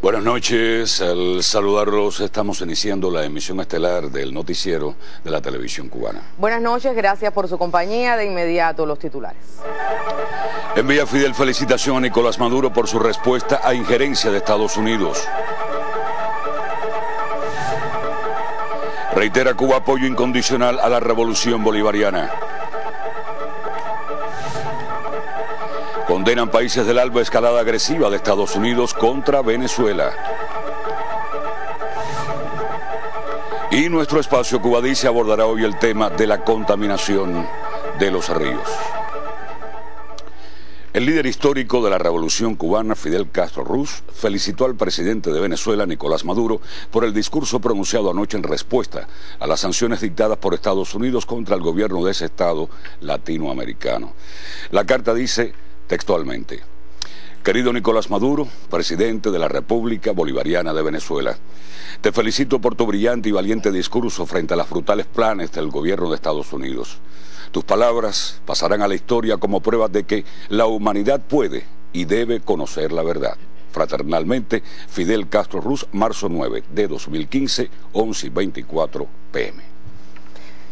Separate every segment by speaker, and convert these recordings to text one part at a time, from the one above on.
Speaker 1: Buenas noches, al saludarlos estamos iniciando la emisión estelar del noticiero de la televisión cubana.
Speaker 2: Buenas noches, gracias por su compañía. De inmediato los titulares.
Speaker 1: Envía Fidel felicitación a Nicolás Maduro por su respuesta a injerencia de Estados Unidos. Reitera Cuba apoyo incondicional a la revolución bolivariana. Condenan países del ALBA escalada agresiva de Estados Unidos contra Venezuela. Y nuestro espacio Cuba Dice abordará hoy el tema de la contaminación de los ríos. El líder histórico de la revolución cubana, Fidel Castro Ruz, felicitó al presidente de Venezuela, Nicolás Maduro, por el discurso pronunciado anoche en respuesta a las sanciones dictadas por Estados Unidos contra el gobierno de ese estado latinoamericano. La carta dice textualmente: querido Nicolás Maduro, presidente de la República Bolivariana de Venezuela, te felicito por tu brillante y valiente discurso frente a los brutales planes del gobierno de Estados Unidos. Tus palabras pasarán a la historia como pruebas de que la humanidad puede y debe conocer la verdad. Fraternalmente, Fidel Castro Ruz, marzo 9 de 2015, 11:24 p.m.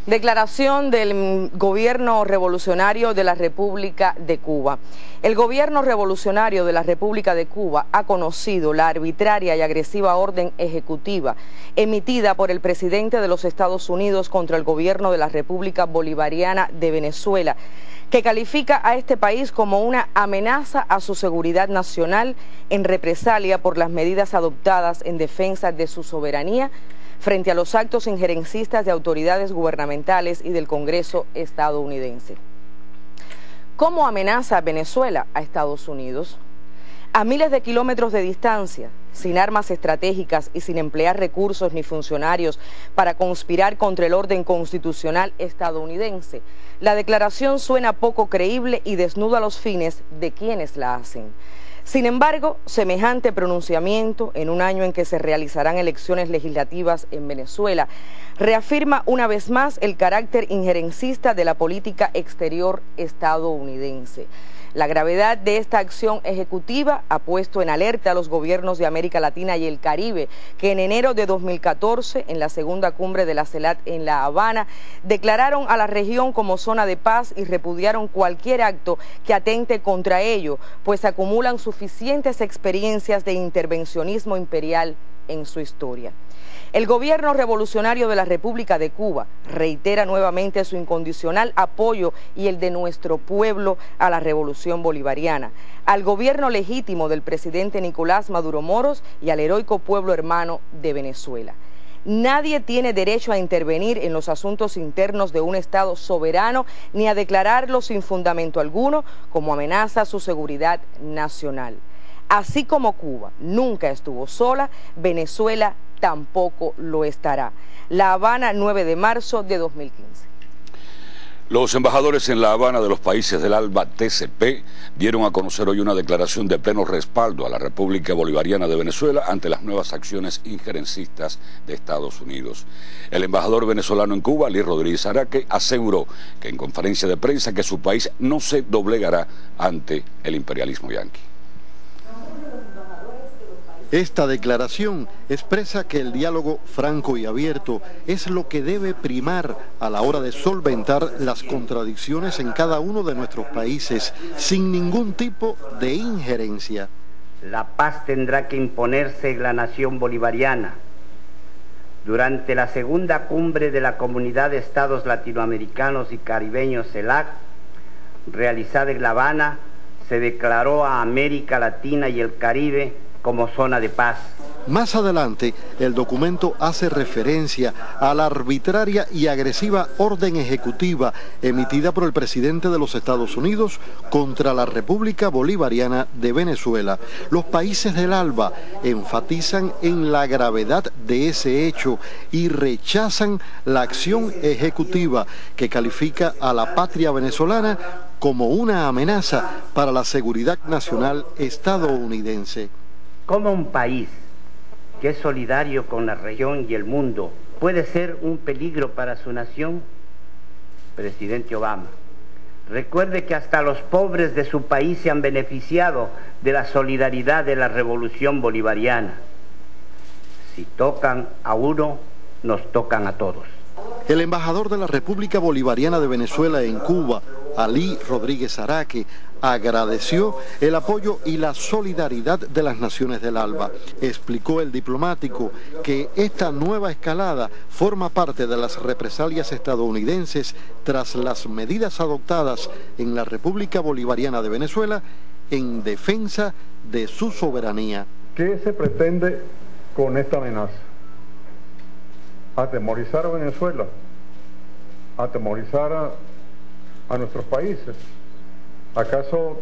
Speaker 2: Declaración del Gobierno Revolucionario de la República de Cuba. El Gobierno Revolucionario de la República de Cuba ha conocido la arbitraria y agresiva orden ejecutiva emitida por el presidente de los Estados Unidos contra el Gobierno de la República Bolivariana de Venezuela, que califica a este país como una amenaza a su seguridad nacional en represalia por las medidas adoptadas en defensa de su soberanía frente a los actos injerencistas de autoridades gubernamentales y del Congreso estadounidense. ¿Cómo amenaza Venezuela a Estados Unidos? A miles de kilómetros de distancia, sin armas estratégicas y sin emplear recursos ni funcionarios para conspirar contra el orden constitucional estadounidense, la declaración suena poco creíble y desnuda los fines de quienes la hacen. Sin embargo, semejante pronunciamiento, en un año en que se realizarán elecciones legislativas en Venezuela, reafirma una vez más el carácter injerencista de la política exterior estadounidense. La gravedad de esta acción ejecutiva ha puesto en alerta a los gobiernos de América Latina y el Caribe, que en enero de 2014, en la segunda cumbre de la CELAC en La Habana, declararon a la región como zona de paz y repudiaron cualquier acto que atente contra ello, pues acumulan suficientes experiencias de intervencionismo imperial en su historia. El Gobierno Revolucionario de la República de Cuba reitera nuevamente su incondicional apoyo y el de nuestro pueblo a la revolución bolivariana, al gobierno legítimo del presidente Nicolás Maduro Moros y al heroico pueblo hermano de Venezuela. Nadie tiene derecho a intervenir en los asuntos internos de un Estado soberano ni a declararlo sin fundamento alguno como amenaza a su seguridad nacional. Así como Cuba nunca estuvo sola, Venezuela tampoco lo estará. La Habana, 9 de marzo de 2015.
Speaker 1: Los embajadores en La Habana de los países del ALBA TCP dieron a conocer hoy una declaración de pleno respaldo a la República Bolivariana de Venezuela ante las nuevas acciones injerencistas de Estados Unidos. El embajador venezolano en Cuba, Luis Rodríguez Araque, aseguró que en conferencia de prensa que su país no se doblegará ante el imperialismo yanqui.
Speaker 3: Esta declaración expresa que el diálogo franco y abierto es lo que debe primar a la hora de solventar las contradicciones en cada uno de nuestros países, sin ningún tipo de injerencia.
Speaker 4: La paz tendrá que imponerse en la nación bolivariana. Durante la segunda cumbre de la Comunidad de Estados Latinoamericanos y Caribeños CELAC, realizada en La Habana, se declaró a América Latina y el Caribe como zona de paz.
Speaker 3: Más adelante, el documento hace referencia a la arbitraria y agresiva orden ejecutiva emitida por el presidente de los Estados Unidos contra la República Bolivariana de Venezuela. Los países del ALBA enfatizan en la gravedad de ese hecho y rechazan la acción ejecutiva que califica a la patria venezolana como una amenaza para la seguridad nacional estadounidense.
Speaker 4: ¿Cómo un país que es solidario con la región y el mundo puede ser un peligro para su nación? Presidente Obama, Recuerde que hasta los pobres de su país se han beneficiado de la solidaridad de la revolución bolivariana. Si tocan a uno, nos tocan a todos.
Speaker 3: El embajador de la República Bolivariana de Venezuela en Cuba, Alí Rodríguez Araque, agradeció el apoyo y la solidaridad de las naciones del ALBA. Explicó el diplomático que esta nueva escalada forma parte de las represalias estadounidenses tras las medidas adoptadas en la República Bolivariana de Venezuela en defensa de su soberanía.
Speaker 5: ¿Qué se pretende con esta amenaza? Atemorizar a Venezuela, atemorizar a nuestros países. ¿Acaso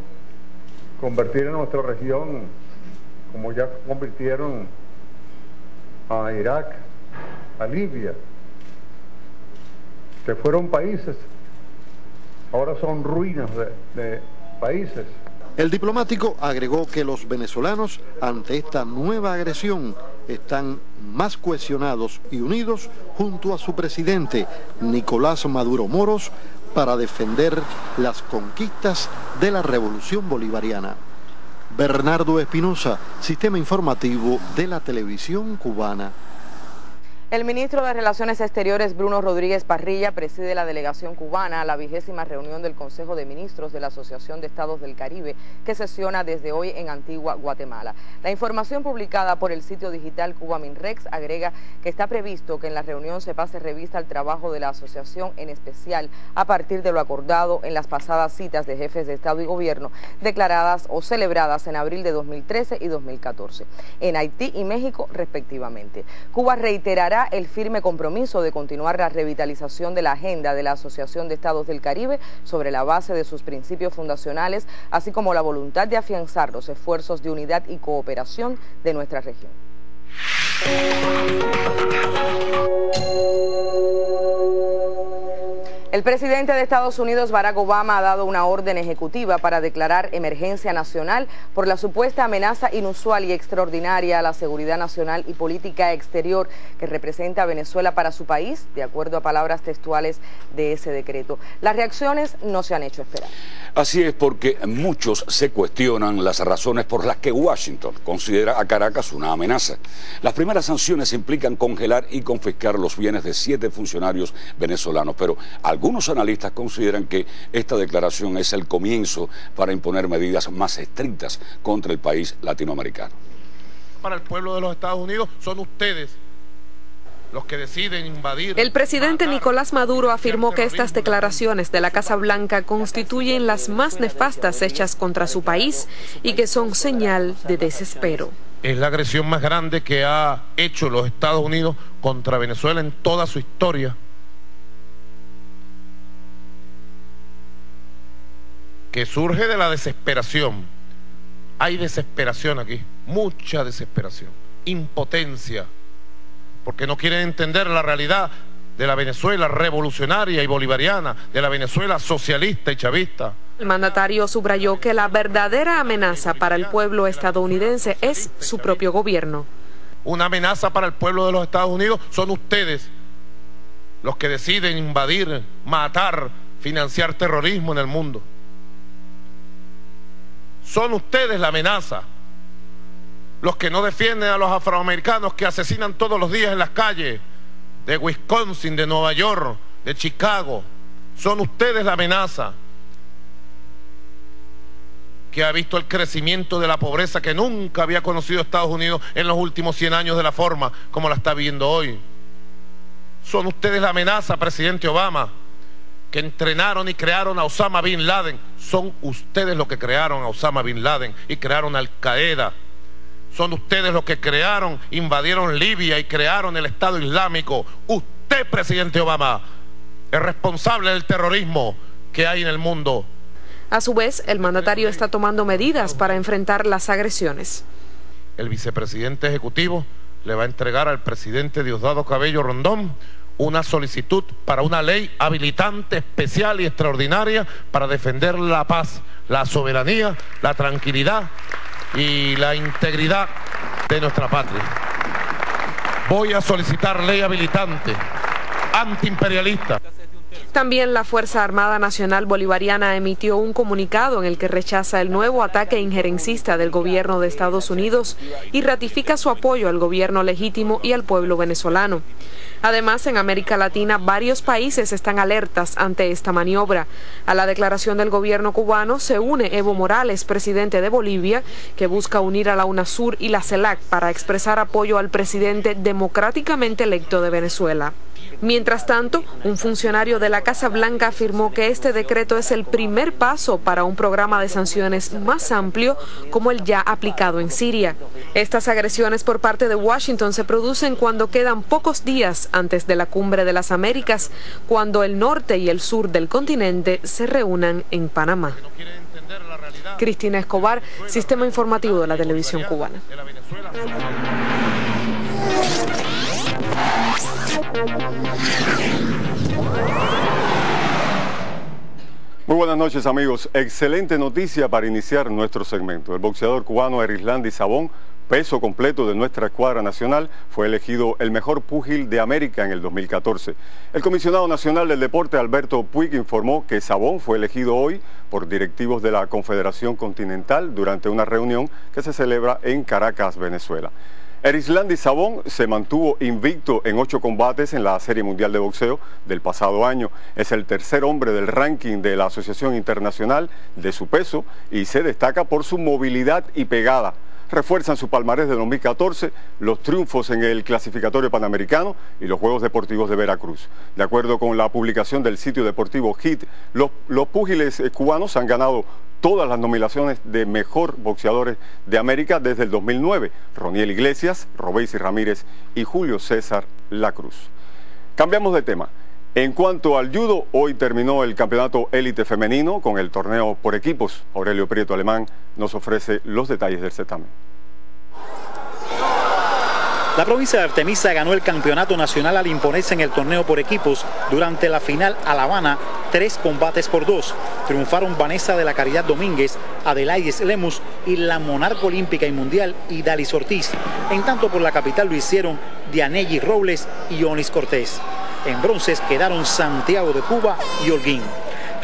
Speaker 5: convertir a nuestra región como ya convirtieron a Irak, a Libia, que fueron países, ahora son ruinas de países?
Speaker 3: El diplomático agregó que los venezolanos ante esta nueva agresión están más cohesionados y unidos junto a su presidente Nicolás Maduro Moros para defender las conquistas de la Revolución Bolivariana. Bernardo Espinosa, Sistema Informativo de la Televisión Cubana.
Speaker 2: El ministro de Relaciones Exteriores, Bruno Rodríguez Parrilla, preside la delegación cubana a la 20ª reunión del Consejo de Ministros de la Asociación de Estados del Caribe, que sesiona desde hoy en Antigua, Guatemala. La información publicada por el sitio digital Cubaminrex agrega que está previsto que en la reunión se pase revista al trabajo de la asociación, en especial a partir de lo acordado en las pasadas citas de jefes de Estado y Gobierno, declaradas o celebradas en abril de 2013 y 2014, en Haití y México respectivamente. Cuba reiterará el firme compromiso de continuar la revitalización de la agenda de la Asociación de Estados del Caribe sobre la base de sus principios fundacionales, así como la voluntad de afianzar los esfuerzos de unidad y cooperación de nuestra región. El presidente de Estados Unidos, Barack Obama, ha dado una orden ejecutiva para declarar emergencia nacional por la supuesta amenaza inusual y extraordinaria a la seguridad nacional y política exterior que representa a Venezuela para su país, de acuerdo a palabras textuales de ese decreto. Las reacciones no se han hecho esperar.
Speaker 1: Así es, porque muchos se cuestionan las razones por las que Washington considera a Caracas una amenaza. Las primeras sanciones implican congelar y confiscar los bienes de 7 funcionarios venezolanos, pero algunos analistas consideran que esta declaración es el comienzo para imponer medidas más estrictas contra el país latinoamericano.
Speaker 6: Para el pueblo de los Estados Unidos son ustedes los que deciden invadir.
Speaker 7: El presidente Nicolás Maduro afirmó que estas declaraciones de la Casa Blanca constituyen las más nefastas hechas contra su país y que son señal de desespero.
Speaker 6: Es la agresión más grande que ha hecho los Estados Unidos contra Venezuela en toda su historia, que surge de la desesperación. Hay desesperación aquí, mucha desesperación, impotencia, porque no quieren entender la realidad de la Venezuela revolucionaria y bolivariana, de la Venezuela socialista y chavista.
Speaker 7: El mandatario subrayó que la verdadera amenaza para el pueblo estadounidense es su propio gobierno.
Speaker 6: Una amenaza para el pueblo de los Estados Unidos son ustedes, los que deciden invadir, matar, financiar terrorismo en el mundo. Son ustedes la amenaza, los que no defienden a los afroamericanos que asesinan todos los días en las calles de Wisconsin, de Nueva York, de Chicago. Son ustedes la amenaza que ha visto el crecimiento de la pobreza que nunca había conocido Estados Unidos en los últimos 100 años de la forma como la está viendo hoy. Son ustedes la amenaza, presidente Obama, que entrenaron y crearon a Osama Bin Laden. Son ustedes los que crearon a Osama Bin Laden y crearon Al Qaeda. Son ustedes los que crearon, invadieron Libia y crearon el Estado Islámico. Usted, presidente Obama, es responsable del terrorismo que hay en el mundo.
Speaker 7: A su vez, el mandatario está tomando medidas para enfrentar las agresiones.
Speaker 6: El vicepresidente ejecutivo le va a entregar al presidente Diosdado Cabello Rondón una solicitud para una ley habilitante especial y extraordinaria para defender la paz, la soberanía, la tranquilidad y la integridad de nuestra patria. Voy a solicitar ley habilitante, antiimperialista,
Speaker 7: También la Fuerza Armada Nacional Bolivariana emitió un comunicado en el que rechaza el nuevo ataque injerencista del gobierno de Estados Unidos y ratifica su apoyo al gobierno legítimo y al pueblo venezolano. Además, en América Latina, varios países están alertas ante esta maniobra. A la declaración del gobierno cubano se une Evo Morales, presidente de Bolivia, que busca unir a la UNASUR y la CELAC para expresar apoyo al presidente democráticamente electo de Venezuela. Mientras tanto, un funcionario de la Casa Blanca afirmó que este decreto es el primer paso para un programa de sanciones más amplio como el ya aplicado en Siria. Estas agresiones por parte de Washington se producen cuando quedan pocos días antes de la Cumbre de las Américas, cuando el norte y el sur del continente se reúnan en Panamá. Cristina Escobar, Sistema Informativo de la Televisión Cubana.
Speaker 8: Muy buenas noches, amigos. Excelente noticia para iniciar nuestro segmento. El boxeador cubano Erislandy Sabón, peso completo de nuestra escuadra nacional, fue elegido el mejor púgil de América en el 2014. El comisionado nacional del deporte, Alberto Puig, informó que Sabón fue elegido hoy por directivos de la Confederación Continental durante una reunión que se celebra en Caracas, Venezuela. Erislandy Sabón se mantuvo invicto en 8 combates en la Serie Mundial de Boxeo del pasado año. Es el tercer hombre del ranking de la Asociación Internacional de su peso y se destaca por su movilidad y pegada. Refuerzan su palmarés de 2014 los triunfos en el clasificatorio panamericano y los Juegos Deportivos de Veracruz. De acuerdo con la publicación del sitio deportivo HIT, los púgiles cubanos han ganado todas las nominaciones de mejor boxeadores de América desde el 2009, Roniel Iglesias, Robeysi Ramírez y Julio César Lacruz. Cambiamos de tema. En cuanto al judo, hoy terminó el campeonato élite femenino con el torneo por equipos. Aurelio Prieto Alemán nos ofrece los detalles del certamen.
Speaker 9: La provincia de Artemisa ganó el campeonato nacional al imponerse en el torneo por equipos durante la final a La Habana, 3 combates por 2. Triunfaron Vanessa de la Caridad Domínguez, Adelaides Lemus y la monarca olímpica y mundial Idalis Ortiz. En tanto por la capital lo hicieron Dianelli Robles y Onis Cortés. En bronces quedaron Santiago de Cuba y Holguín.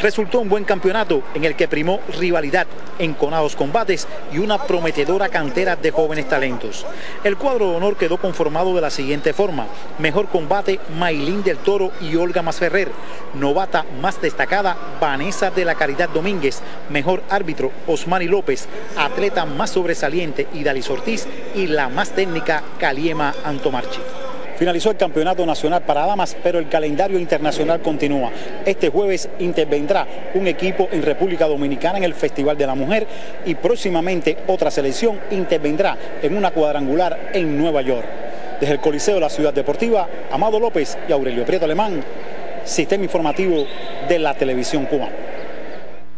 Speaker 9: Resultó un buen campeonato en el que primó rivalidad, enconados combates y una prometedora cantera de jóvenes talentos. El cuadro de honor quedó conformado de la siguiente forma: mejor combate Maylin del Toro y Olga Masferrer, novata más destacada Vanessa de la Caridad Domínguez, mejor árbitro Osmani López, atleta más sobresaliente Idalis Ortiz y la más técnica Caliema Antomarchi. Finalizó el campeonato nacional para damas, pero el calendario internacional continúa. Este jueves intervendrá un equipo en República Dominicana en el Festival de la Mujer y próximamente otra selección intervendrá en una cuadrangular en Nueva York. Desde el Coliseo de la Ciudad Deportiva, Amado López y Aurelio Prieto Alemán, Sistema Informativo de la Televisión Cubana.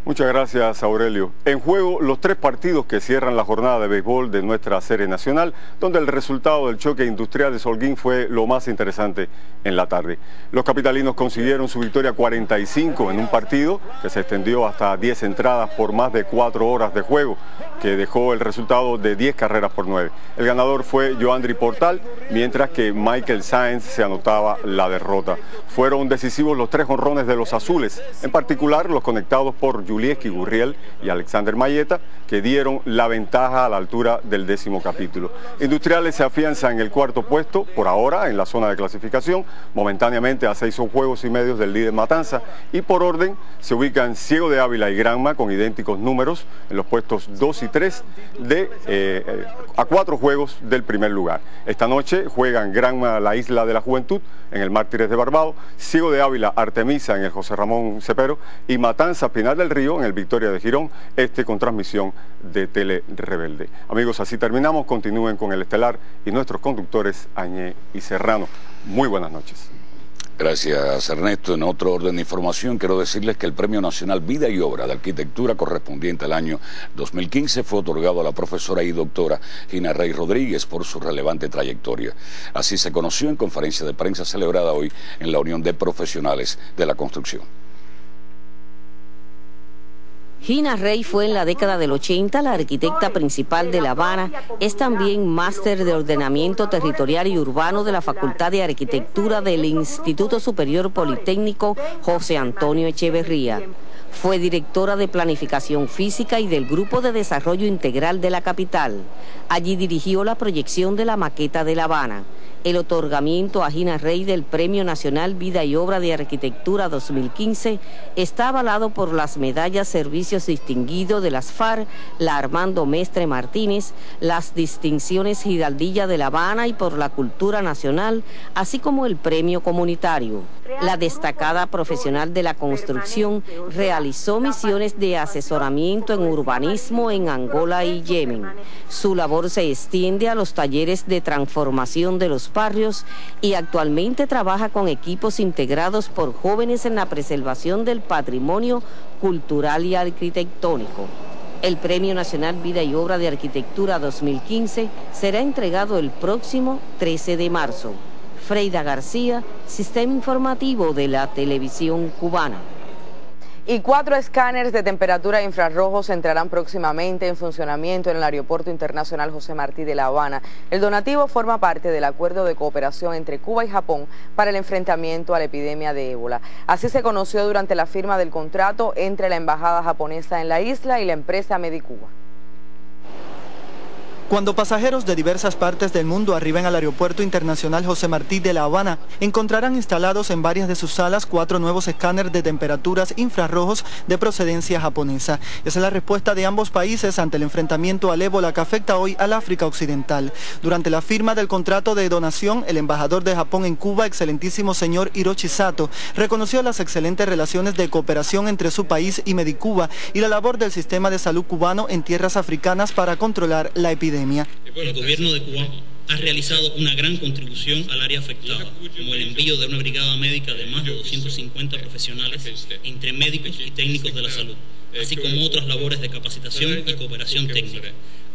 Speaker 8: Muchas gracias, Aurelio. En juego los 3 partidos que cierran la jornada de béisbol de nuestra serie nacional, donde el resultado del choque industrial de Holguín fue lo más interesante en la tarde. Los capitalinos consiguieron su victoria 45 en un partido que se extendió hasta 10 entradas por más de 4 horas de juego, que dejó el resultado de 10 carreras por 9. El ganador fue Joandri Portal, mientras que Michael Sáenz se anotaba la derrota. Fueron decisivos los 3 jonrones de los azules, en particular los conectados por Julieski Gurriel y Alexander Mayeta, que dieron la ventaja a la altura del 10º capítulo. Industriales se afianza en el 4º puesto, por ahora en la zona de clasificación, momentáneamente a 6 juegos y medio del líder Matanza, y por orden se ubican Ciego de Ávila y Granma con idénticos números en los puestos 2 y 3 a 4 juegos del primer lugar. Esta noche juegan Granma la Isla de la Juventud en el Mártires de Barbados, Ciego de Ávila Artemisa en el José Ramón Cepero y Matanza Pinar del Río en el Victoria de Girón, con transmisión de Tele Rebelde. Amigos, así terminamos. Continúen con el estelar y nuestros conductores Añé y Serrano. Muy buenas noches.
Speaker 1: Gracias, Ernesto. En otro orden de información, quiero decirles que el Premio Nacional Vida y Obra de Arquitectura correspondiente al año 2015 fue otorgado a la profesora y doctora Gina Rey Rodríguez por su relevante trayectoria. Así se conoció en conferencia de prensa celebrada hoy en la Unión de Profesionales de la Construcción.
Speaker 10: Gina Rey fue en la década del 80 la arquitecta principal de La Habana, es también máster de ordenamiento territorial y urbano de la Facultad de Arquitectura del Instituto Superior Politécnico José Antonio Echeverría. Fue directora de Planificación Física y del Grupo de Desarrollo Integral de la capital. Allí dirigió la proyección de la maqueta de La Habana. El otorgamiento a Gina Rey del Premio Nacional Vida y Obra de Arquitectura 2015 está avalado por las medallas Servicios Distinguidos de las FARC, la Armando Mestre Martínez, las distinciones Giraldilla de La Habana y por la Cultura Nacional, así como el Premio Comunitario. La destacada profesional de la construcción realizó misiones de asesoramiento en urbanismo en Angola y Yemen. Su labor se extiende a los talleres de transformación de los barrios y actualmente trabaja con equipos integrados por jóvenes en la preservación del patrimonio cultural y arquitectónico. El Premio Nacional Vida y Obra de Arquitectura 2015 será entregado el próximo 13 de marzo. Freida García, Sistema Informativo de la Televisión Cubana.
Speaker 2: Y 4 escáneres de temperatura infrarrojos entrarán próximamente en funcionamiento en el Aeropuerto Internacional José Martí de La Habana. El donativo forma parte del acuerdo de cooperación entre Cuba y Japón para el enfrentamiento a la epidemia de ébola. Así se conoció durante la firma del contrato entre la embajada japonesa en la isla y la empresa Medicuba.
Speaker 11: Cuando pasajeros de diversas partes del mundo arriben al Aeropuerto Internacional José Martí de La Habana, encontrarán instalados en varias de sus salas 4 nuevos escáneres de temperaturas infrarrojos de procedencia japonesa. Esa es la respuesta de ambos países ante el enfrentamiento al ébola que afecta hoy al África Occidental. Durante la firma del contrato de donación, el embajador de Japón en Cuba, excelentísimo señor Hiroshi Sato, reconoció las excelentes relaciones de cooperación entre su país y Medicuba y la labor del sistema de salud cubano en tierras africanas para controlar la epidemia.
Speaker 12: El gobierno de Cuba ha realizado una gran contribución al área afectada, como el envío de una brigada médica de más de 250 profesionales entre médicos y técnicos de la salud, así como otras labores de capacitación y cooperación técnica,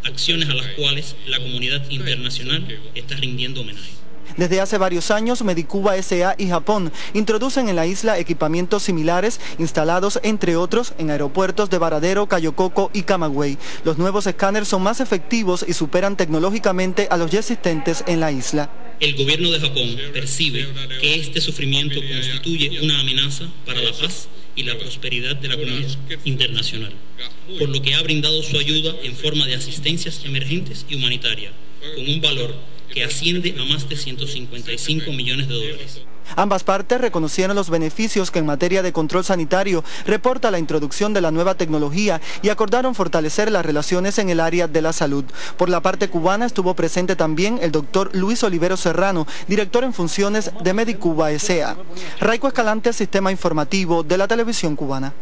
Speaker 12: acciones a las cuales la comunidad internacional está rindiendo homenaje.
Speaker 11: Desde hace varios años, Medicuba S.A. y Japón introducen en la isla equipamientos similares instalados, entre otros, en aeropuertos de Varadero, Cayo Coco y Camagüey. Los nuevos escáneres son más efectivos y superan tecnológicamente a los ya existentes en la isla.
Speaker 12: El gobierno de Japón percibe que este sufrimiento constituye una amenaza para la paz y la prosperidad de la comunidad internacional, por lo que ha brindado su ayuda en forma de asistencias emergentes y humanitarias, con un valor que asciende a más de 155 millones de dólares.
Speaker 11: Ambas partes reconocieron los beneficios que en materia de control sanitario reporta la introducción de la nueva tecnología y acordaron fortalecer las relaciones en el área de la salud. Por la parte cubana estuvo presente también el doctor Luis Olivero Serrano, director en funciones de Medicuba S.A. Raico Escalante, Sistema Informativo de la Televisión Cubana.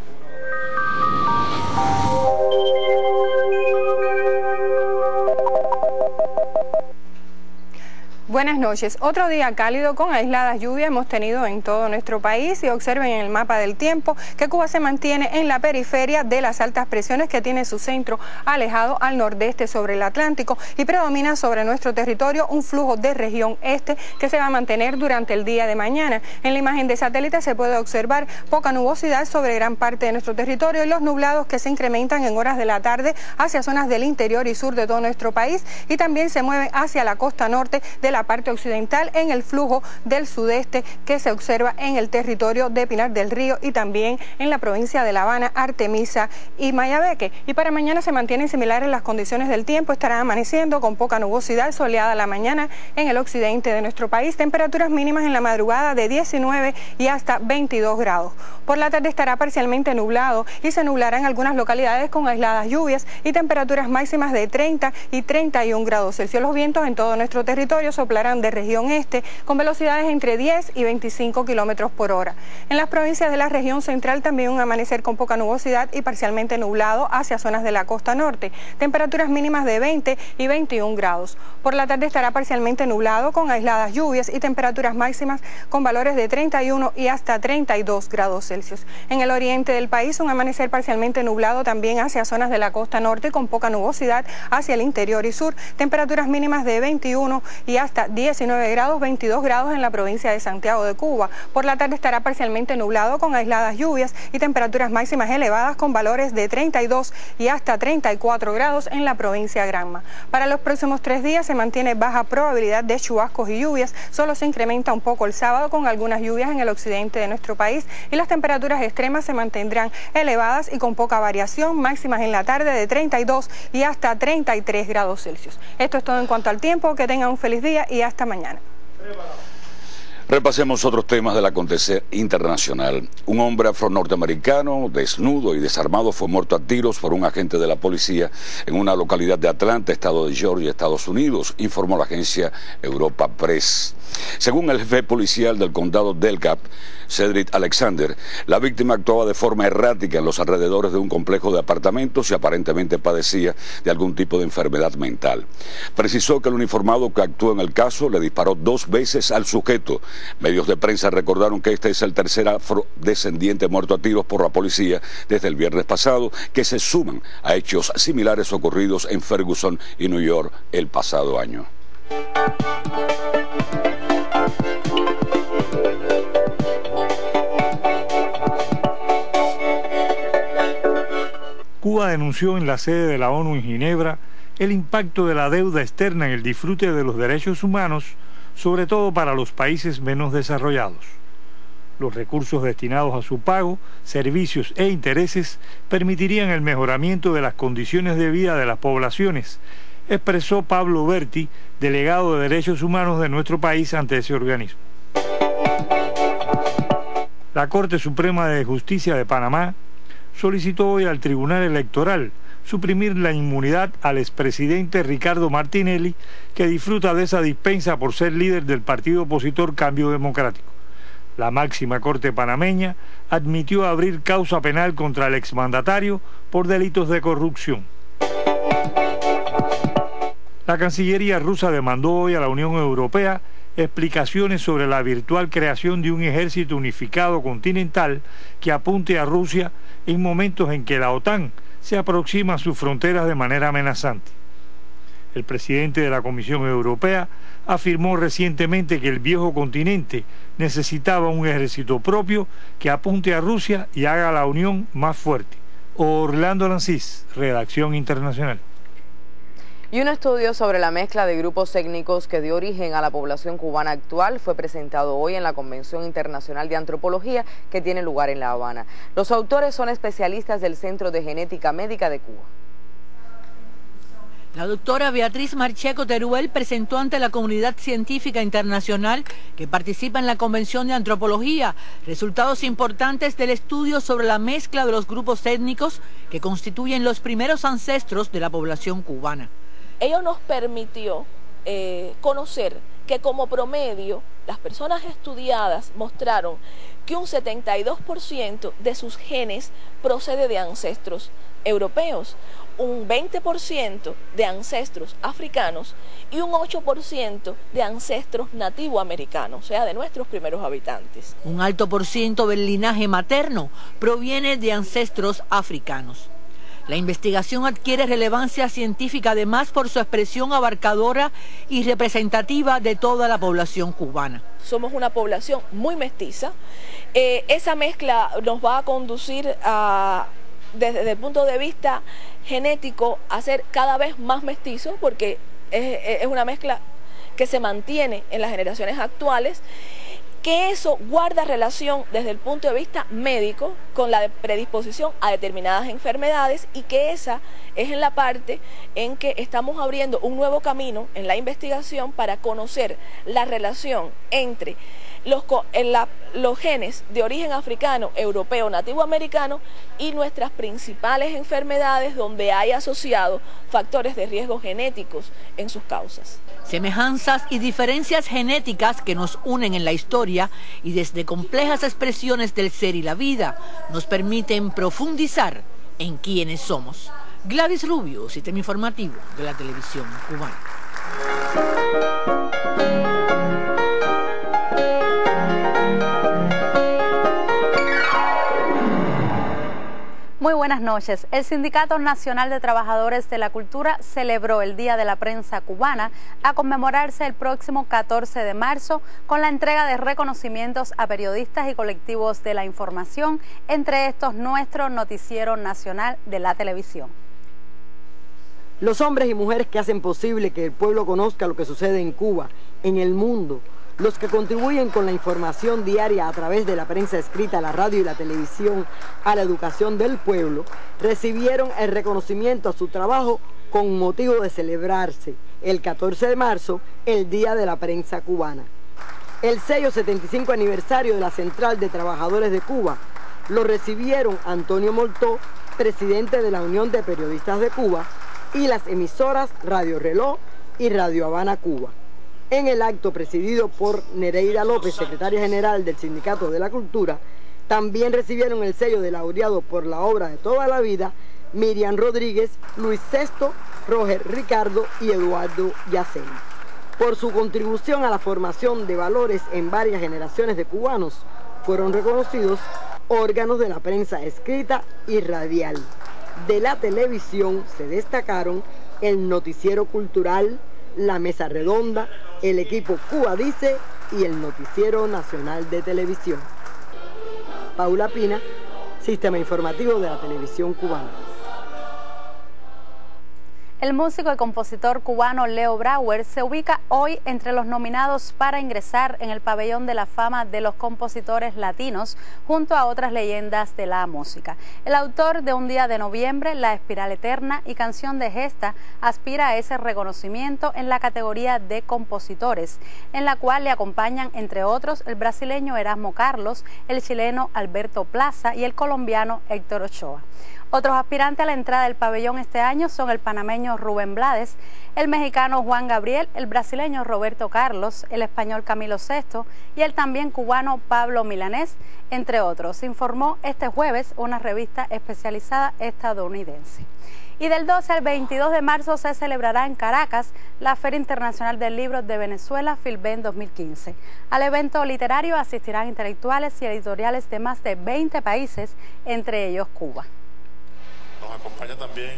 Speaker 13: Buenas noches. Otro día cálido con aisladas lluvias hemos tenido en todo nuestro país y observen en el mapa del tiempo que Cuba se mantiene en la periferia de las altas presiones que tiene su centro alejado al nordeste sobre el Atlántico y predomina sobre nuestro territorio un flujo de región este que se va a mantener durante el día de mañana. En la imagen de satélite se puede observar poca nubosidad sobre gran parte de nuestro territorio y los nublados que se incrementan en horas de la tarde hacia zonas del interior y sur de todo nuestro país y también se mueven hacia la costa norte de la parte occidental en el flujo del sudeste que se observa en el territorio de Pinar del Río y también en la provincia de La Habana, Artemisa y Mayabeque. Y para mañana se mantienen similares las condiciones del tiempo, estará amaneciendo con poca nubosidad, soleada la mañana en el occidente de nuestro país, temperaturas mínimas en la madrugada de 19 y hasta 22 grados. Por la tarde estará parcialmente nublado y se nublarán algunas localidades con aisladas lluvias y temperaturas máximas de 30 y 31 grados Celsius. Los vientos en todo nuestro territorio soplarán de región este con velocidades entre 10 y 25 kilómetros por hora. En las provincias de la región central también un amanecer con poca nubosidad y parcialmente nublado hacia zonas de la costa norte. Temperaturas mínimas de 20 y 21 grados. Por la tarde estará parcialmente nublado con aisladas lluvias y temperaturas máximas con valores de 31 y hasta 32 grados Celsius. En el oriente del país un amanecer parcialmente nublado también hacia zonas de la costa norte con poca nubosidad hacia el interior y sur. Temperaturas mínimas de 21 y hasta hasta 19 grados, 22 grados en la provincia de Santiago de Cuba. Por la tarde estará parcialmente nublado con aisladas lluvias y temperaturas máximas elevadas con valores de 32 y hasta 34 grados en la provincia de Granma. Para los próximos 3 días se mantiene baja probabilidad de chubascos y lluvias, solo se incrementa un poco el sábado con algunas lluvias en el occidente de nuestro país y las temperaturas extremas se mantendrán elevadas y con poca variación, máximas en la tarde de 32 y hasta 33 grados Celsius. Esto es todo en cuanto al tiempo, que tengan un feliz día y hasta mañana.
Speaker 1: Repasemos otros temas del acontecer internacional. Un hombre afro-norteamericano, desnudo y desarmado, fue muerto a tiros por un agente de la policía en una localidad de Atlanta, estado de Georgia, Estados Unidos, informó la agencia Europa Press. Según el jefe policial del condado DeKalb, Cedric Alexander, la víctima actuaba de forma errática en los alrededores de un complejo de apartamentos y aparentemente padecía de algún tipo de enfermedad mental. Precisó que el uniformado que actuó en el caso le disparó 2 veces al sujeto. Medios de prensa recordaron que este es el tercer afrodescendiente muerto a tiros por la policía desde el viernes pasado, que se suman a hechos similares ocurridos en Ferguson y New York el pasado año.
Speaker 14: Cuba denunció en la sede de la ONU en Ginebra el impacto de la deuda externa en el disfrute de los derechos humanos, sobre todo para los países menos desarrollados. Los recursos destinados a su pago, servicios e intereses permitirían el mejoramiento de las condiciones de vida de las poblaciones, expresó Pablo Berti, delegado de Derechos Humanos de nuestro país ante ese organismo. La Corte Suprema de Justicia de Panamá solicitó hoy al Tribunal Electoral suprimir la inmunidad al expresidente Ricardo Martinelli, que disfruta de esa dispensa por ser líder del partido opositor Cambio Democrático. La máxima corte panameña admitió abrir causa penal contra el exmandatario por delitos de corrupción. La Cancillería rusa demandó hoy a la Unión Europea explicaciones sobre la virtual creación de un ejército unificado continental que apunte a Rusia en momentos en que la OTAN se aproxima a sus fronteras de manera amenazante. El presidente de la Comisión Europea afirmó recientemente que el viejo continente necesitaba un ejército propio que apunte a Rusia y haga a la Unión más fuerte. Orlando Lancís, Redacción Internacional.
Speaker 2: Y un estudio sobre la mezcla de grupos étnicos que dio origen a la población cubana actual fue presentado hoy en la Convención Internacional de Antropología que tiene lugar en La Habana. Los autores son especialistas del Centro de Genética Médica de Cuba.
Speaker 15: La doctora Beatriz Marcheco Teruel presentó ante la comunidad científica internacional que participa en la Convención de Antropología resultados importantes del estudio sobre la mezcla de los grupos étnicos que constituyen los primeros ancestros de la población cubana.
Speaker 16: Ello nos permitió conocer que como promedio las personas estudiadas mostraron que un 72% de sus genes procede de ancestros europeos, un 20% de ancestros africanos y un 8% de ancestros nativoamericanos, o sea, de nuestros primeros habitantes.
Speaker 15: Un alto por ciento del linaje materno proviene de ancestros africanos. La investigación adquiere relevancia científica además por su expresión abarcadora y representativa de toda la población cubana.
Speaker 16: Somos una población muy mestiza. Esa mezcla nos va a conducir a, desde el punto de vista genético, a ser cada vez más mestizo, porque es una mezcla que se mantiene en las generaciones actuales, que eso guarda relación desde el punto de vista médico con la predisposición a determinadas enfermedades, y que esa es en la parte en que estamos abriendo un nuevo camino en la investigación para conocer la relación entre los genes de origen africano, europeo, nativoamericano y nuestras principales enfermedades donde hay asociado factores de riesgo genéticos en sus causas.
Speaker 15: Semejanzas y diferencias genéticas que nos unen en la historia y desde complejas expresiones del ser y la vida nos permiten profundizar en quiénes somos. Gladys Rubio, Sistema Informativo de la Televisión Cubana.
Speaker 2: Muy buenas.
Speaker 17: buenas noches. El Sindicato Nacional de Trabajadores de la Cultura celebró el Día de la Prensa Cubana a conmemorarse el próximo 14 de marzo con la entrega de reconocimientos a periodistas y colectivos de la información, entre estos nuestro Noticiero Nacional de la Televisión.
Speaker 18: Los hombres y mujeres que hacen posible que el pueblo conozca lo que sucede en Cuba, en el mundo, los que contribuyen con la información diaria a través de la prensa escrita, la radio y la televisión a la educación del pueblo, recibieron el reconocimiento a su trabajo con motivo de celebrarse el 14 de marzo, el Día de la Prensa Cubana. El sello 75 aniversario de la Central de Trabajadores de Cuba lo recibieron Antonio Moltó, presidente de la Unión de Periodistas de Cuba, y las emisoras Radio Reloj y Radio Habana Cuba. En el acto presidido por Nereida López, secretaria general del Sindicato de la Cultura, también recibieron el sello de laureado por la obra de toda la vida Miriam Rodríguez, Luis Sesto, Roger Ricardo y Eduardo Yacel. Por su contribución a la formación de valores en varias generaciones de cubanos, fueron reconocidos órganos de la prensa escrita y radial. De la televisión se destacaron el Noticiero Cultural, la Mesa Redonda, el equipo Cuba Dice y el Noticiero Nacional de Televisión. Paula Pina, Sistema Informativo de la Televisión Cubana.
Speaker 17: El músico y compositor cubano Leo Brauer se ubica hoy entre los nominados para ingresar en el Pabellón de la Fama de los Compositores Latinos junto a otras leyendas de la música. El autor de Un Día de Noviembre, La Espiral Eterna y Canción de Gesta aspira a ese reconocimiento en la categoría de compositores, en la cual le acompañan entre otros el brasileño Erasmo Carlos, el chileno Alberto Plaza y el colombiano Héctor Ochoa. Otros aspirantes a la entrada del pabellón este año son el panameño Rubén Blades, el mexicano Juan Gabriel, el brasileño Roberto Carlos, el español Camilo Sesto y el también cubano Pablo Milanés, entre otros, informó este jueves una revista especializada estadounidense. Y del 12 al 22 de marzo se celebrará en Caracas la Feria Internacional del Libro de Venezuela, FILBEN 2015. Al evento literario asistirán intelectuales y editoriales de más de 20 países, entre ellos Cuba.
Speaker 19: Nos acompaña también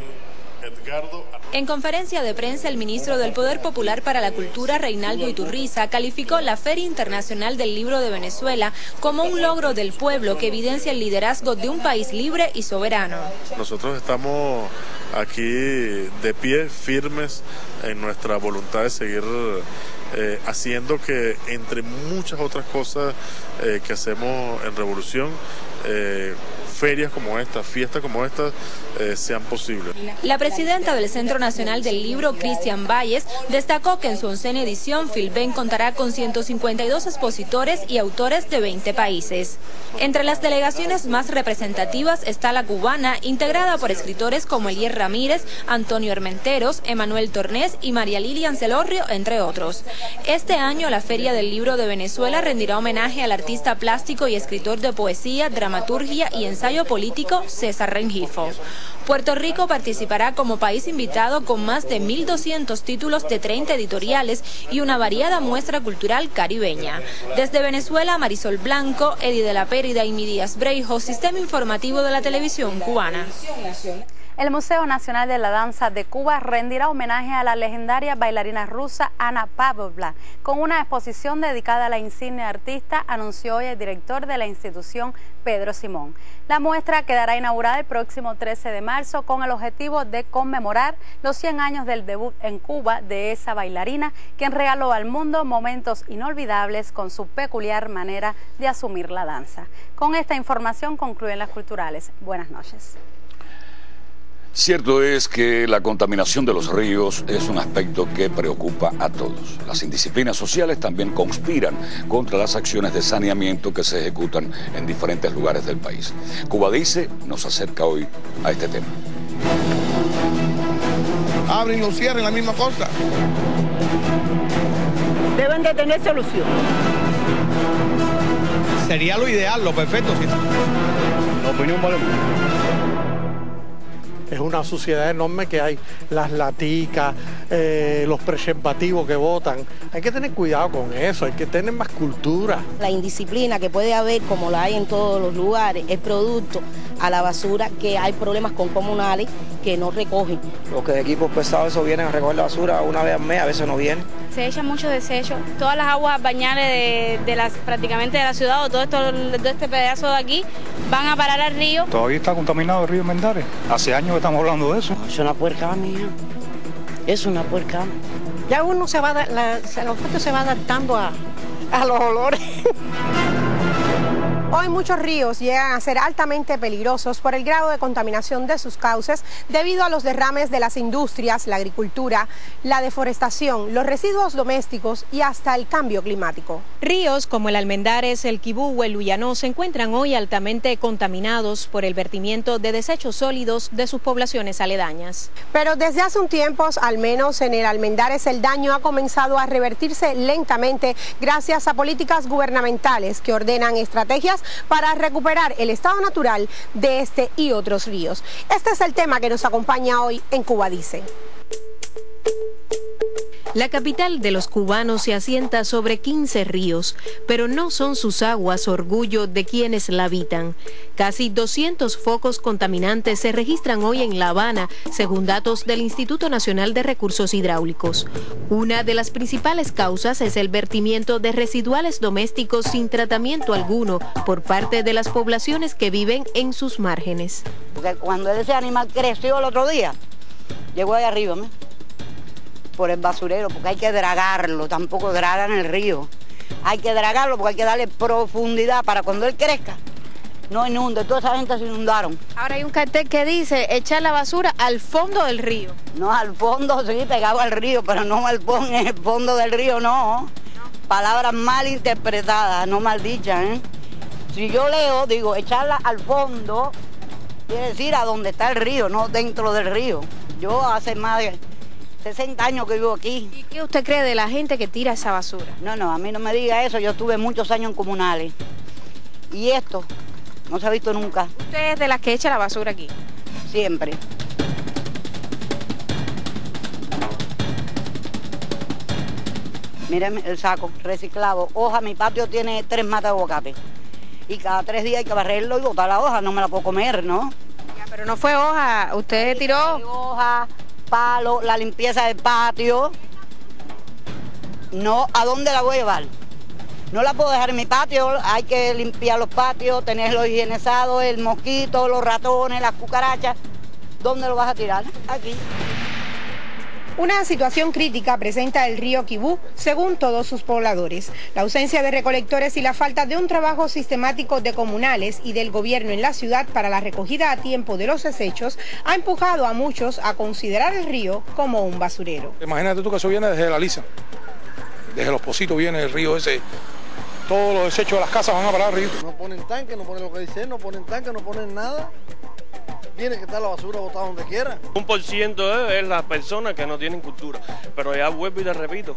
Speaker 19: Edgardo.
Speaker 20: En conferencia de prensa, el ministro del Poder Popular para la Cultura, Reinaldo Iturriza, calificó la Feria Internacional del Libro de Venezuela como un logro del pueblo que evidencia el liderazgo de un país libre y soberano.
Speaker 19: Nosotros estamos aquí de pie, firmes en nuestra voluntad de seguir haciendo que, entre muchas otras cosas que hacemos en Revolución, ferias como esta, fiestas como esta, sean posibles.
Speaker 20: La presidenta del Centro Nacional del Libro, Cristian Valles, destacó que en su 11ª edición FILBEN contará con 152 expositores y autores de 20 países. Entre las delegaciones más representativas está la cubana, integrada por escritores como Elier Ramírez, Antonio Hermenteros, Emanuel Tornés y María Lilian Celorrio, entre otros. Este año la Feria del Libro de Venezuela rendirá homenaje al artista plástico y escritor de poesía, dramaturgia y ensayo político César Rengifo. Puerto Rico participará como país invitado con más de 1.200 títulos de 30 editoriales y una variada muestra cultural caribeña. Desde Venezuela, Marisol Blanco, Eddie de la Périda y Mi Díaz Breijo, Sistema Informativo de la Televisión Cubana.
Speaker 17: El Museo Nacional de la Danza de Cuba rendirá homenaje a la legendaria bailarina rusa Anna Pavlovna con una exposición dedicada a la insignia artista, anunció hoy el director de la institución, Pedro Simón. La muestra quedará inaugurada el próximo 13 de marzo con el objetivo de conmemorar los 100 años del debut en Cuba de esa bailarina, quien regaló al mundo momentos inolvidables con su peculiar manera de asumir la danza. Con esta información concluyen las culturales. Buenas noches.
Speaker 1: Cierto es que la contaminación de los ríos es un aspecto que preocupa a todos. Las indisciplinas sociales también conspiran contra las acciones de saneamiento que se ejecutan en diferentes lugares del país. Cuba Dice nos acerca hoy a este tema.
Speaker 21: Abren y lo cierran, la misma cosa.
Speaker 22: Deben de tener solución.
Speaker 21: Sería lo ideal, lo perfecto.
Speaker 5: La opinión vale mucho. Es una suciedad enorme que hay, las laticas, los preservativos que botan. Hay que tener cuidado con eso, hay que tener más cultura.
Speaker 22: La indisciplina que puede haber, como la hay en todos los lugares, es producto
Speaker 3: a la basura, que hay problemas con comunales que no recogen.
Speaker 4: Los que de equipos pesados eso vienen a recoger la basura una vez al mes, a veces no vienen.
Speaker 23: Se echa mucho desecho. Todas las aguas bañales prácticamente de la ciudad o todo este pedazo de aquí van a parar al río.
Speaker 24: Todavía está contaminado el río Mendares. Hace años que estamos hablando de eso.
Speaker 3: Es una puerca, mía. Es una puerca.
Speaker 22: Ya uno los fetos se va adaptando a los olores.
Speaker 25: Hoy muchos ríos llegan a ser altamente peligrosos por el grado de contaminación de sus cauces debido a los derrames de las industrias, la agricultura, la deforestación, los residuos domésticos y hasta el cambio climático.
Speaker 26: Ríos como el Almendares, el Quibú o el Luyanó se encuentran hoy altamente contaminados por el vertimiento de desechos sólidos de sus poblaciones aledañas.
Speaker 25: Pero desde hace un tiempo, al menos en el Almendares, el daño ha comenzado a revertirse lentamente gracias a políticas gubernamentales que ordenan estrategias para recuperar el estado natural de este y otros ríos. Este es el tema que nos acompaña hoy en Cuba Dice.
Speaker 26: La capital de los cubanos se asienta sobre 15 ríos, pero no son sus aguas orgullo de quienes la habitan. Casi 200 focos contaminantes se registran hoy en La Habana, según datos del Instituto Nacional de Recursos Hidráulicos. Una de las principales causas es el vertimiento de residuales domésticos sin tratamiento alguno por parte de las poblaciones que viven en sus márgenes.
Speaker 3: Porque cuando ese animal creció el otro día, llegó ahí arriba, ¿no? Por el basurero, porque hay que dragarlo, tampoco dragan el río. Hay que dragarlo porque hay que darle profundidad para cuando él crezca, no inunde. Toda esa gente se inundaron.
Speaker 26: Ahora hay un cartel que dice echar la basura al fondo del río.
Speaker 3: No, al fondo sí, pegado al río, pero no al fondo, en el fondo del río no. Palabras mal interpretadas, no mal dichas, ¿eh? Si yo leo, digo, echarla al fondo, quiere decir a donde está el río, no dentro del río. Yo hace más de 60 años que vivo aquí.
Speaker 26: ¿Y qué usted cree de la gente que tira esa basura?
Speaker 3: No, a mí no me diga eso, yo estuve muchos años en comunales. Y esto no se ha visto nunca.
Speaker 26: ¿Usted es de las que echa la basura aquí?
Speaker 3: Siempre. Miren el saco reciclado, hoja, mi patio tiene 3 matas de aguacate. Y cada 3 días hay que barrerlo y botar la hoja, no me la puedo comer, ¿no?
Speaker 26: Ya, pero no fue hoja, usted tiró...
Speaker 3: Hoja, palo, la limpieza del patio. No, ¿a dónde la voy a llevar? No la puedo dejar en mi patio, hay que limpiar los patios, tenerlos higienizados, el mosquito, los ratones, las cucarachas. ¿Dónde lo vas a tirar? Aquí.
Speaker 25: Una situación crítica presenta el río Quibú, según todos sus pobladores. La ausencia de recolectores y la falta de un trabajo sistemático de comunales y del gobierno en la ciudad para la recogida a tiempo de los desechos ha empujado a muchos a considerar el río como un basurero.
Speaker 21: Imagínate tú que eso viene desde la Lisa, desde los Pocitos viene el río ese. Todos los desechos de las casas van a parar al río.
Speaker 5: No ponen tanque, no ponen lo que dicen, no ponen tanque, no ponen nada. Tiene que estar la basura botada donde quiera.
Speaker 27: 1% es las personas que no tienen cultura, pero ya vuelvo y te repito,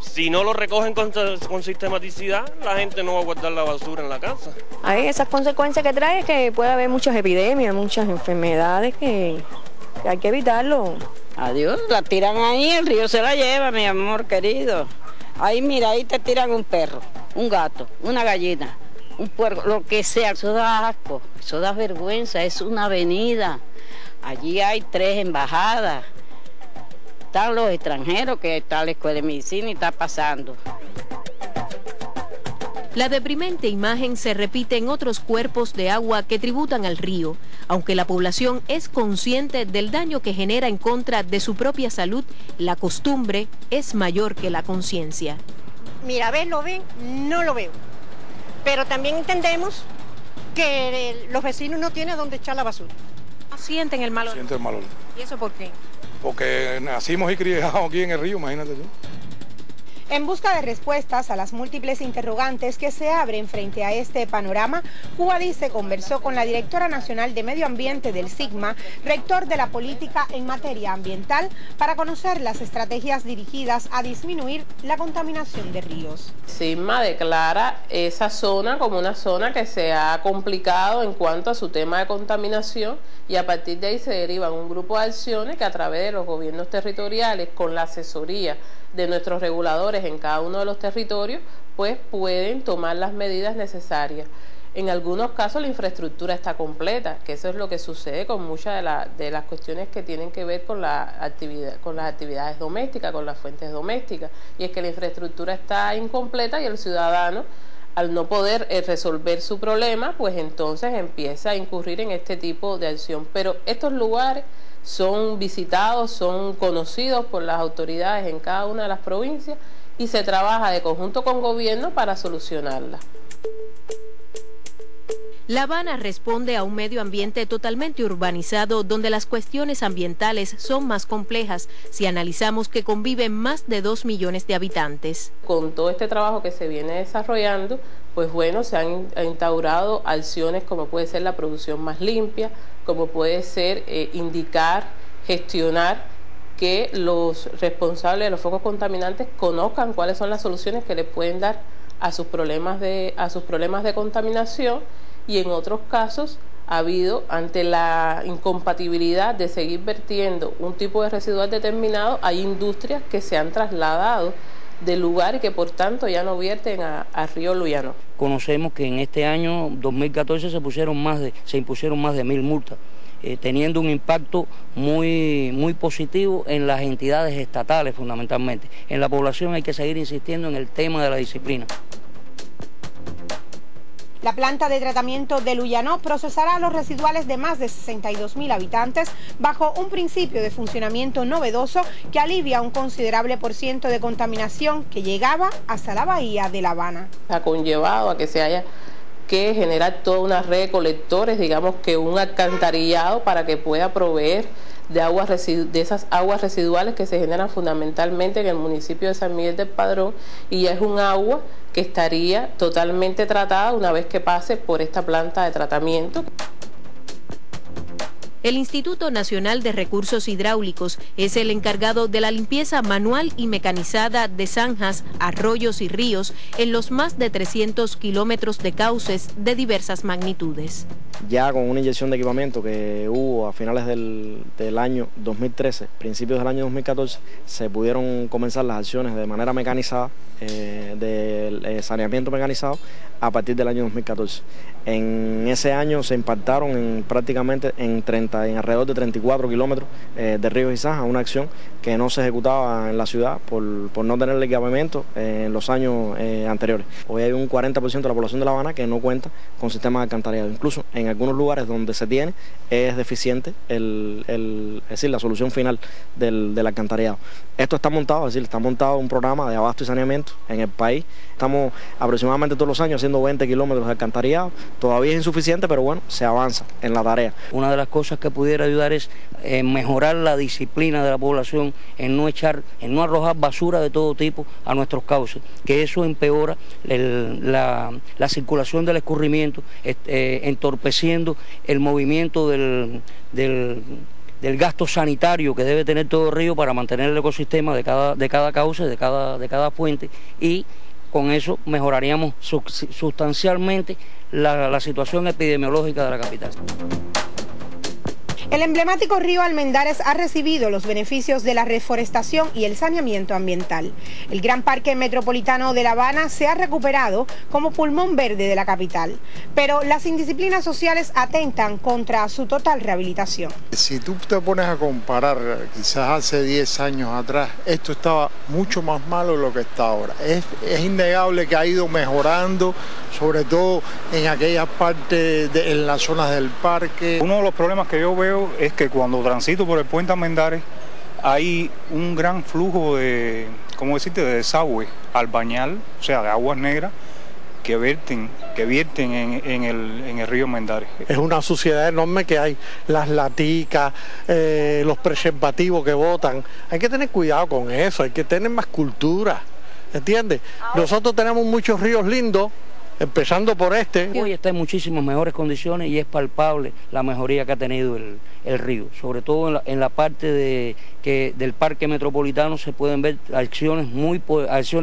Speaker 27: si no lo recogen con sistematicidad, la gente no va a guardar la basura en la casa.
Speaker 28: Hay esas consecuencias que trae es que puede haber muchas epidemias, muchas enfermedades que hay que evitarlo.
Speaker 3: Adiós, la tiran ahí, el río se la lleva, mi amor querido. Ahí mira, ahí te tiran un perro, un gato, una gallina, un puerco, lo que sea, eso da asco, eso da vergüenza, es una avenida. Allí hay 3 embajadas. Están los extranjeros, que está la escuela de medicina y está pasando.
Speaker 26: La deprimente imagen se repite en otros cuerpos de agua que tributan al río. Aunque la población es consciente del daño que genera en contra de su propia salud, la costumbre es mayor que la conciencia.
Speaker 22: Mira, ¿ves? ¿Lo ven? No lo veo. Pero también entendemos que los vecinos no tienen dónde echar la basura.
Speaker 26: ¿No sienten el mal olor?
Speaker 21: Sienten el mal olor.
Speaker 26: ¿Y eso por qué?
Speaker 21: Porque nacimos y criados aquí en el río, imagínate tú.
Speaker 25: En busca de respuestas a las múltiples interrogantes que se abren frente a este panorama, Cuba Dice conversó con la directora nacional de Medio Ambiente del SIGMA, rector de la política en materia ambiental, para conocer las estrategias dirigidas a disminuir la contaminación de ríos.
Speaker 29: SIGMA declara esa zona como una zona que se ha complicado en cuanto a su tema de contaminación, y a partir de ahí se derivan un grupo de acciones que a través de los gobiernos territoriales, con la asesoría de nuestros reguladores en cada uno de los territorios, pues pueden tomar las medidas necesarias. En algunos casos la infraestructura está completa, que eso es lo que sucede con muchas de las cuestiones que tienen que ver con las actividades domésticas, con las fuentes domésticas, y es que la infraestructura está incompleta y el ciudadano, al no poder resolver su problema, pues entonces empieza a incurrir en este tipo de acción. Pero estos lugares son visitados, son conocidos por las autoridades en cada una de las provincias y se trabaja de conjunto con gobierno para solucionarlas.
Speaker 26: La Habana responde a un medio ambiente totalmente urbanizado donde las cuestiones ambientales son más complejas si analizamos que conviven más de 2 millones de habitantes.
Speaker 29: Con todo este trabajo que se viene desarrollando, pues bueno, se han instaurado acciones como puede ser la producción más limpia, como puede ser indicar, gestionar que los responsables de los focos contaminantes conozcan cuáles son las soluciones que les pueden dar a sus problemas de contaminación. Y en otros casos ha habido, ante la incompatibilidad de seguir vertiendo un tipo de residual determinado, hay industrias que se han trasladado del lugar y que por tanto ya no vierten a Río Luyano.
Speaker 6: Conocemos que en este año 2014 se impusieron más de 1.000 multas, teniendo un impacto muy positivo en las entidades estatales fundamentalmente. En la población hay que seguir insistiendo en el tema de la disciplina.
Speaker 25: La planta de tratamiento de Luyano procesará los residuales de más de 62.000 habitantes bajo un principio de funcionamiento novedoso que alivia un considerable % de contaminación que llegaba hasta la bahía de La Habana.
Speaker 29: Ha conllevado a que se haya que generar toda una red de colectores, digamos que un alcantarillado para que pueda proveer de esas aguas residuales que se generan fundamentalmente en el municipio de San Miguel del Padrón, y ya es un agua que estaría totalmente tratada una vez que pase por esta planta de tratamiento.
Speaker 26: El Instituto Nacional de Recursos Hidráulicos es el encargado de la limpieza manual y mecanizada de zanjas, arroyos y ríos en los más de 300 kilómetros de cauces de diversas magnitudes.
Speaker 7: Ya con una inyección de equipamiento que hubo a finales del año 2013, principios del año 2014, se pudieron comenzar las acciones de manera mecanizada, de saneamiento mecanizado, a partir del año 2014. En ese año se impactaron prácticamente en alrededor de 34 kilómetros de ríos y zanjas, una acción que no se ejecutaba en la ciudad por no tener el equipamiento en los años anteriores. Hoy hay un 40% de la población de La Habana que no cuenta con sistemas de alcantarillado. Incluso en algunos lugares donde se tiene es deficiente es decir, la solución final del alcantarillado. Esto está montado, es decir, está montado un programa de abasto y saneamiento en el país. Estamos aproximadamente todos los años haciendo 20 kilómetros de alcantarillado. Todavía es insuficiente, pero bueno, se avanza en la tarea.
Speaker 6: Una de las cosas que pudiera ayudar es mejorar la disciplina de la población en no arrojar basura de todo tipo a nuestros cauces, que eso empeora la circulación del escurrimiento, entorpeciendo el movimiento del gasto sanitario que debe tener todo el río para mantener el ecosistema de cada cauce, de cada fuente, y con eso mejoraríamos sustancialmente la situación epidemiológica de la capital.
Speaker 25: El emblemático río Almendares ha recibido los beneficios de la reforestación y el saneamiento ambiental. El Gran Parque Metropolitano de La Habana se ha recuperado como pulmón verde de la capital, pero las indisciplinas sociales atentan contra su total rehabilitación.
Speaker 8: Si tú te pones a comparar, quizás hace 10 años atrás, esto estaba mucho más malo de lo que está ahora. Es innegable que ha ido mejorando, sobre todo en aquellas partes, en las zonas del parque.
Speaker 24: Uno de los problemas que yo veo es que cuando transito por el puente Almendares hay un gran flujo de desagüe albañal, o sea, de aguas negras que vierten en el río Almendares.
Speaker 5: Es una suciedad enorme que hay, las laticas, los preservativos que botan. Hay que tener cuidado con eso, hay que tener más cultura, ¿entiendes? Nosotros tenemos muchos ríos lindos, empezando por este.
Speaker 6: Hoy está en muchísimas mejores condiciones y es palpable la mejoría que ha tenido el río, sobre todo en la parte del parque metropolitano se pueden ver acciones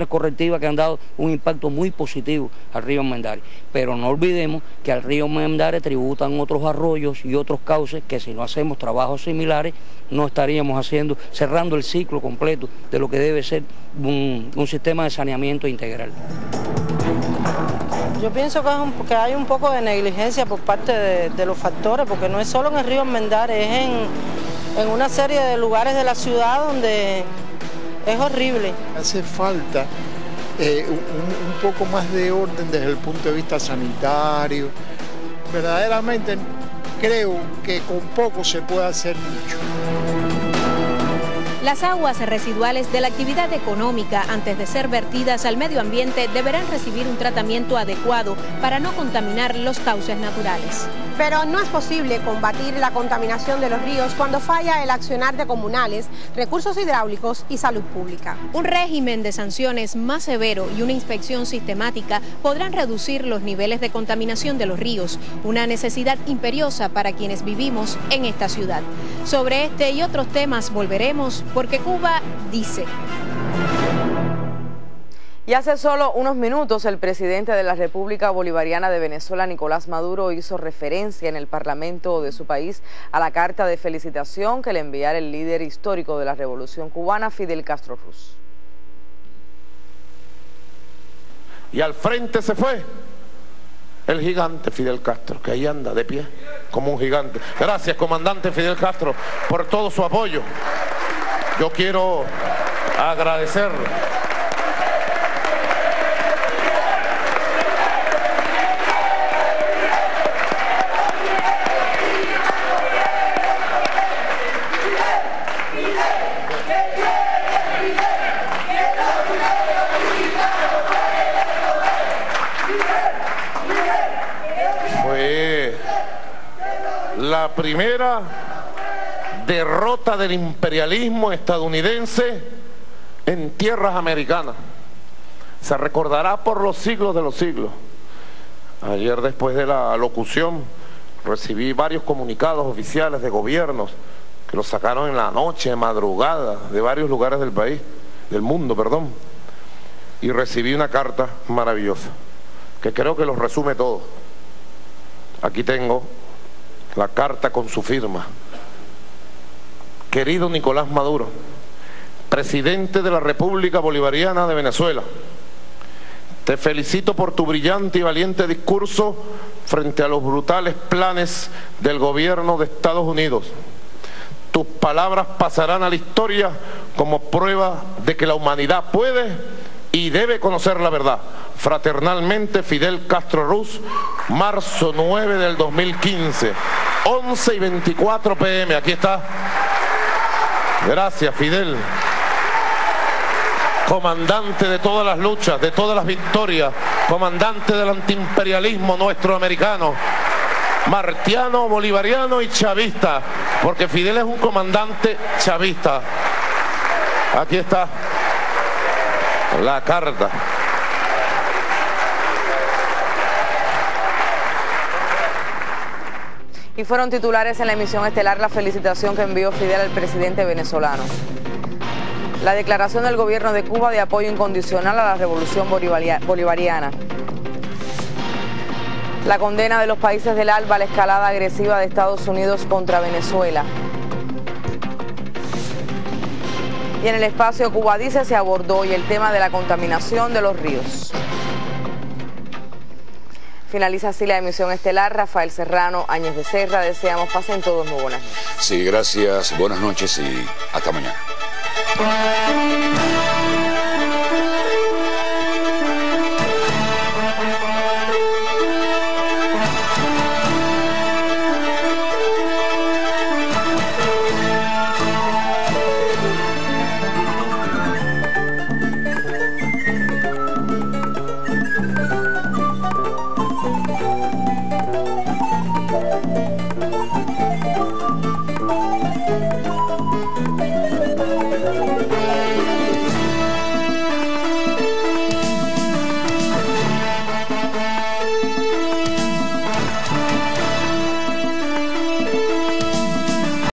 Speaker 6: correctivas que han dado un impacto muy positivo al río Almendares, pero no olvidemos que al río Almendares tributan otros arroyos y otros cauces que si no hacemos trabajos similares no estaríamos cerrando el ciclo completo de lo que debe ser un sistema de saneamiento integral.
Speaker 2: Yo pienso que hay un poco de negligencia por parte de los factores, porque no es solo en el río Almendares, es en una serie de lugares de la ciudad donde es horrible.
Speaker 8: Hace falta un poco más de orden desde el punto de vista sanitario. Verdaderamente creo que con poco se puede hacer mucho.
Speaker 26: Las aguas residuales de la actividad económica, antes de ser vertidas al medio ambiente, deberán recibir un tratamiento adecuado para no contaminar los cauces naturales.
Speaker 25: Pero no es posible combatir la contaminación de los ríos cuando falla el accionar de comunales, recursos hidráulicos y salud pública.
Speaker 26: Un régimen de sanciones más severo y una inspección sistemática podrán reducir los niveles de contaminación de los ríos, una necesidad imperiosa para quienes vivimos en esta ciudad. Sobre este y otros temas volveremos, porque Cuba dice.
Speaker 9: Y hace solo unos minutos el presidente de la República Bolivariana de Venezuela, Nicolás Maduro, hizo referencia en el Parlamento de su país a la carta de felicitación que le enviara el líder histórico de la Revolución Cubana, Fidel Castro Ruz.
Speaker 10: Y al frente se fue el gigante Fidel Castro, que ahí anda de pie como un gigante. Gracias, comandante Fidel Castro, por todo su apoyo. Yo quiero agradecer la primera derrota del imperialismo estadounidense en tierras americanas. Se recordará por los siglos de los siglos. Ayer, después de la locución, recibí varios comunicados oficiales de gobiernos que los sacaron en la noche, madrugada, de varios lugares del país, del mundo, perdón. Y recibí una carta maravillosa, que creo que los resume todo. Aquí tengo la carta con su firma. Querido Nicolás Maduro, presidente de la República Bolivariana de Venezuela, te felicito por tu brillante y valiente discurso frente a los brutales planes del gobierno de Estados Unidos. Tus palabras pasarán a la historia como prueba de que la humanidad puede y debe conocer la verdad. Fraternalmente, Fidel Castro Ruz, marzo 9 del 2015, 11:24 p.m. Aquí está. Gracias, Fidel. Comandante de todas las luchas, de todas las victorias, comandante del antiimperialismo nuestro americano, martiano, bolivariano y chavista, porque Fidel es un comandante chavista. Aquí está la carta.
Speaker 9: Y fueron titulares en la emisión estelar la felicitación que envió Fidel al presidente venezolano. La declaración del gobierno de Cuba de apoyo incondicional a la revolución bolivariana. La condena de los países del ALBA a la escalada agresiva de Estados Unidos contra Venezuela. Y en el espacio Cuba dice se abordó hoy el tema de la contaminación de los ríos. Finaliza así la emisión estelar. Rafael Serrano, Áñez Becerra, deseamos pasen todos muy buenas noches.
Speaker 1: Sí, gracias, buenas noches y hasta mañana.